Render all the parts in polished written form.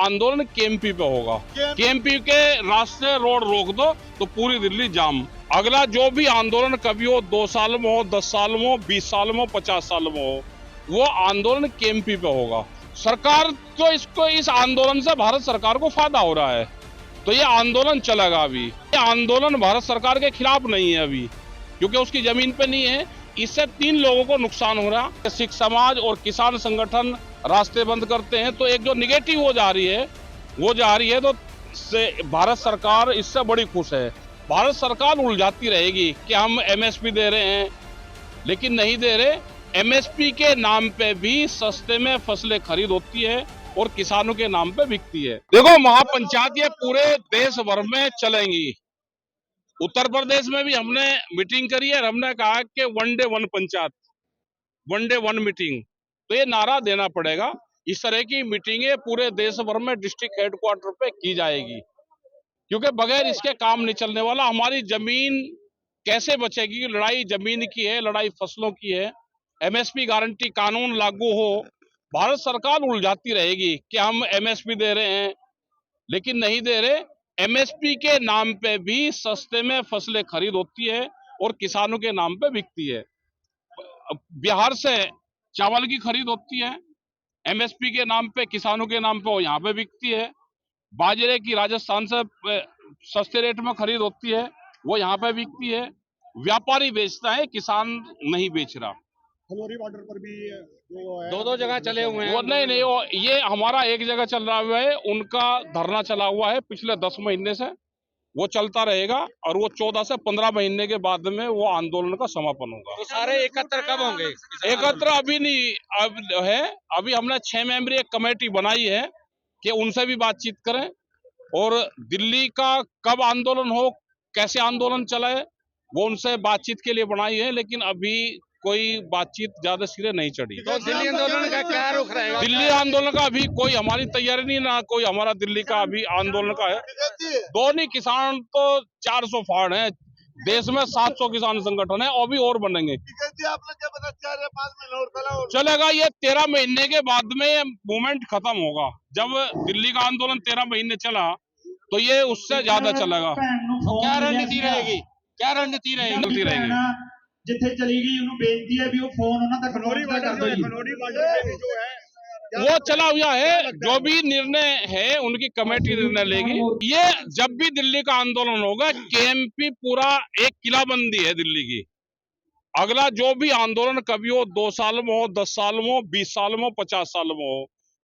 आंदोलन केएमपी पे होगा। केएमपी के रास्ते रोड रोक दो तो पूरी दिल्ली जाम। अगला जो भी आंदोलन कभी हो, 2 साल में हो, 10 साल में हो, 20 साल में हो, 50 साल में हो, वो आंदोलन केएमपी पे होगा। सरकार तो इसको, इस आंदोलन से भारत सरकार को फायदा हो रहा है, तो ये आंदोलन चलेगा। अभी ये आंदोलन भारत सरकार के खिलाफ नहीं है अभी, क्योंकि उसकी जमीन पे नहीं है। इससे 3 लोगों को नुकसान हो रहा है। सिख समाज और किसान संगठन रास्ते बंद करते हैं, तो एक जो निगेटिव वो जा रही है, तो भारत सरकार इससे बड़ी खुश है। भारत सरकार उलझाती रहेगी कि हम एमएसपी दे रहे हैं, लेकिन नहीं दे रहे। एमएसपी के नाम पे भी सस्ते में फसलें खरीद होती है और किसानों के नाम पे बिकती है। देखो, महापंचायत ये पूरे देश भर में चलेंगी। उत्तर प्रदेश में भी हमने मीटिंग करी है और हमने कहा कि 1 डे 1 पंचायत, 1 डे 1 मीटिंग, तो ये नारा देना पड़ेगा। इस तरह की मीटिंगें पूरे देश भर में डिस्ट्रिक्ट हेडक्वार्टर पे की जाएगी, क्योंकि बगैर इसके काम नहीं चलने वाला। हमारी जमीन कैसे बचेगी? लड़ाई जमीन की है, लड़ाई फसलों की है। एमएसपी गारंटी कानून लागू हो, भारत सरकार उलझाती रहेगी कि हम एमएसपी दे रहे हैं, लेकिन नहीं दे रहे। एमएसपी के नाम पे भी सस्ते में फसलें खरीद होती है और किसानों के नाम पे बिकती है। बिहार से चावल की खरीद होती है, एमएसपी के नाम पे, किसानों के नाम पे वो यहाँ पे बिकती है। बाजरे की राजस्थान से सस्ते रेट में खरीद होती है, वो यहाँ पे बिकती है। व्यापारी बेचता है, किसान नहीं बेच रहा। खनौरी बॉर्डर पर भी दो जगह चले हुए हैं। वो नहीं, वो ये हमारा एक जगह चल रहा हुआ है, उनका धरना चला हुआ है पिछले 10 महीने से, वो चलता रहेगा और वो 14 से 15 महीने के बाद में वो आंदोलन का समापन होगा। तो सारे एकत्र कब होंगे? एकत्र अभी नहीं, अब है। अभी हमने 6 मेंबरी एक कमेटी बनाई है कि उनसे भी बातचीत करें, और दिल्ली का कब आंदोलन हो, कैसे आंदोलन चले, वो उनसे बातचीत के लिए बनाई है। लेकिन अभी कोई बातचीत ज्यादा सिरे नहीं चढ़ी। तो दिल्ली आंदोलन का क्या रुख रहेगा? दिल्ली आंदोलन का अभी कोई हमारी तैयारी नहीं, ना कोई हमारा दिल्ली का अभी आंदोलन का है। दोनों किसान तो 400 फाड़ है, देश में 700 किसान संगठन है, और भी और बनेंगे। चलेगा, ये 13 महीने के बाद में मूवमेंट खत्म होगा। जब दिल्ली का आंदोलन 13 महीने चला, तो ये उससे ज्यादा चलेगा। तो क्या रणनीति रहेगी? क्या रणनीति रहेगी? जिथे चली गई उन्होंने बेनती है भी वो फोन उन्होंने तक खनौरी बॉर्डर जो है वो चला हुआ है। जो भी निर्णय है उनकी कमेटी निर्णय लेगी। ये जब भी दिल्ली का आंदोलन होगा, केएमपी पूरा एक किलाबंदी है दिल्ली की। अगला जो भी आंदोलन कभी हो, 2 साल में हो, 10 साल में हो, 20 साल में हो, 50 साल में हो,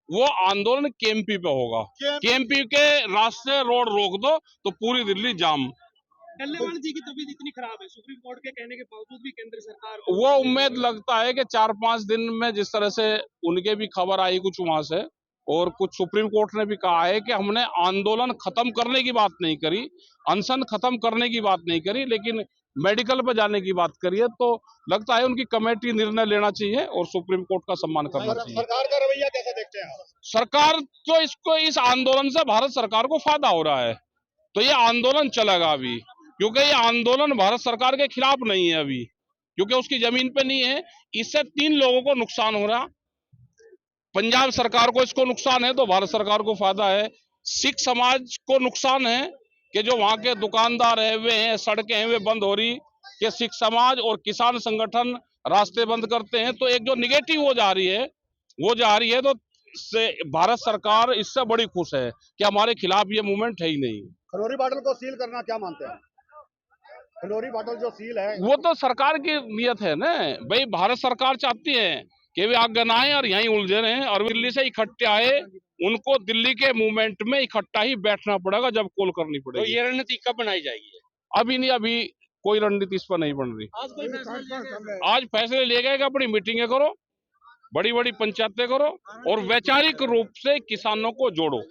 वो आंदोलन केएमपी पे होगा। केएमपी के रास्ते रोड रोक दो तो पूरी दिल्ली जाम। टल्लेवाल जी की तबीयत इतनी खराब है, सुप्रीम कोर्ट के कहने के बावजूद भी केंद्र सरकार वो उम्मीद लगता है कि 4-5 दिन में, जिस तरह से उनके भी खबर आई कुछ वहां से, और कुछ सुप्रीम कोर्ट ने भी कहा है कि हमने आंदोलन खत्म करने की बात नहीं करी, अनशन खत्म करने की बात नहीं करी, लेकिन मेडिकल पर जाने की बात करी है। तो लगता है उनकी कमेटी निर्णय लेना चाहिए और सुप्रीम कोर्ट का सम्मान करना चाहिए। सरकार का रवैया कैसा देखते हैं? सरकार जो, इसको, इस आंदोलन से भारत सरकार को फायदा हो रहा है, तो ये आंदोलन चलेगा अभी, क्योंकि ये आंदोलन भारत सरकार के खिलाफ नहीं है अभी, क्योंकि उसकी जमीन पे नहीं है। इससे 3 लोगों को नुकसान हो रहा। पंजाब सरकार को इसको नुकसान है, तो भारत सरकार को फायदा है। सिख समाज को नुकसान है कि जो वहां के दुकानदार है वे हैं, सड़कें हैं वे बंद हो रही, कि सिख समाज और किसान संगठन रास्ते बंद करते हैं, तो एक जो निगेटिव वो जा रही है, तो भारत सरकार इससे बड़ी खुश है कि हमारे खिलाफ ये मूवमेंट है ही नहीं। खनौरी बॉर्डर को सील करना क्या मानते हैं? खनौरी बॉर्डर जो सील है, वो तो सरकार की नियत है ना भाई। भारत सरकार चाहती है कि वे आगे ना आए और यहीं उलझे रहे, और दिल्ली से इकट्ठे आए, उनको दिल्ली के मूवमेंट में इकट्ठा ही बैठना पड़ेगा जब कॉल करनी तो पड़ेगी। ये रणनीति कब बनाई जाएगी? अभी नहीं, अभी कोई रणनीति इस पर नहीं बन रही। आज कोई फैसला लिया गया? आज फैसले लिए गए कि अपनी मीटिंगें करो, बड़ी बड़ी पंचायतें करो, और वैचारिक रूप से किसानों को जोड़ो।